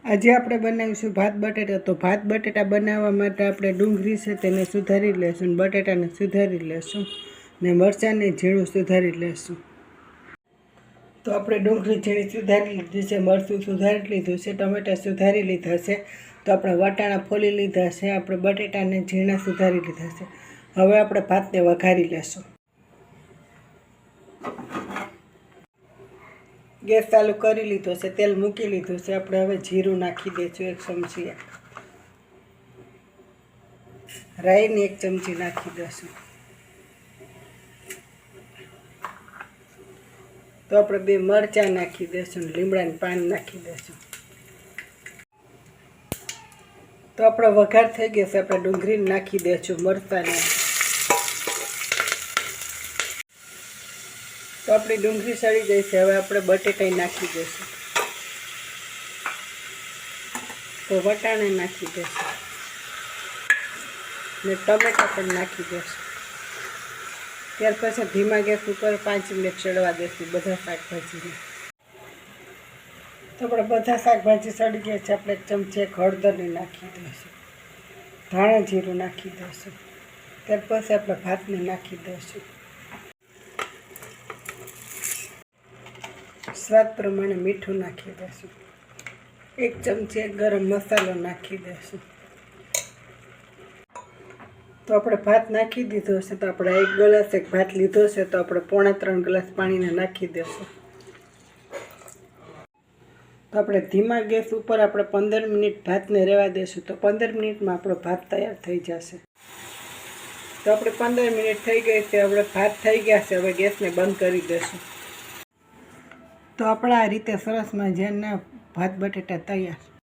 આજે આપણે બનાવીશું ભાત બટેટા. તો ભાત બટેટા બનાવવા માટે આપણે ડુંગળી છે તેને સુધારી લેશું, બટેટાને સુધારી લેશું ને મરચાંને ઝીણું સુધારી લેશું. તો આપણે ડુંગળી ઝીણી સુધારી લીધી છે, મરચું સુધારી લીધું છે, ટમેટાં સુધારી લીધા છે. તો આપણે વટાણા ફોલી લીધા છે, આપણે બટેટાને ઝીણા સુધારી લીધા છે. હવે આપણે ભાતને વઘારી લેશું. ગેસ ચાલુ કરી લીધો છે, તેલ મૂકી લીધું છે. આપણે હવે જીરું નાખી દઈશું 1 ચમચી, રાઈને 1 ચમચી નાખી દઈશું. તો આપણે 2 મરચાં નાખી દઈશું, લીમડાની પાન નાખી દઈશું. તો આપણો વઘાર થઈ ગયો છે, આપણે ડુંગળીને નાખી દઈશું, મરચાંને. તો આપણી ડુંગળી સળી ગઈ છે, હવે આપણે બટેટા નાખી દઈશું. તો વટાણે નાખી દઈશું ને ટમેટા પણ નાખી દઈશું. ત્યાર પછી ધીમા ગેસ ઉપર 5 મિનિટ ચડવા દઈશું બધા શાકભાજીને. તો આપણે બધા શાકભાજી સળી ગયા છે, આપણે 1 ચમચી હળદરને નાખી દઈશું, ધાણા જીરું નાખી દઈશું. ત્યાર પછી આપણે ભાતને નાખી દઈશું. સ્વાદ પ્રમાણે મીઠું નાખી દઈશું, 1 ચમચી ગરમ મસાલો નાખી દઈશું. તો આપણે ભાત નાખી દીધો છે. તો આપણે 1 ગ્લાસ ભાત લીધો છે, તો આપણે 3.25 ગ્લાસ પાણીને નાખી દઈશું. તો આપણે ધીમા ગેસ ઉપર આપણે 15 મિનિટ ભાતને રહેવા દઈશું. તો 15 મિનિટમાં આપણો ભાત તૈયાર થઈ જશે. તો આપણે 15 મિનિટ થઈ ગઈ છે, આપણે ભાત થઈ ગયા છે. હવે ગેસને બંધ કરી દઈશું. તો આપણા આ રીતે સરસ મજાના ભાત બટેટા તૈયાર.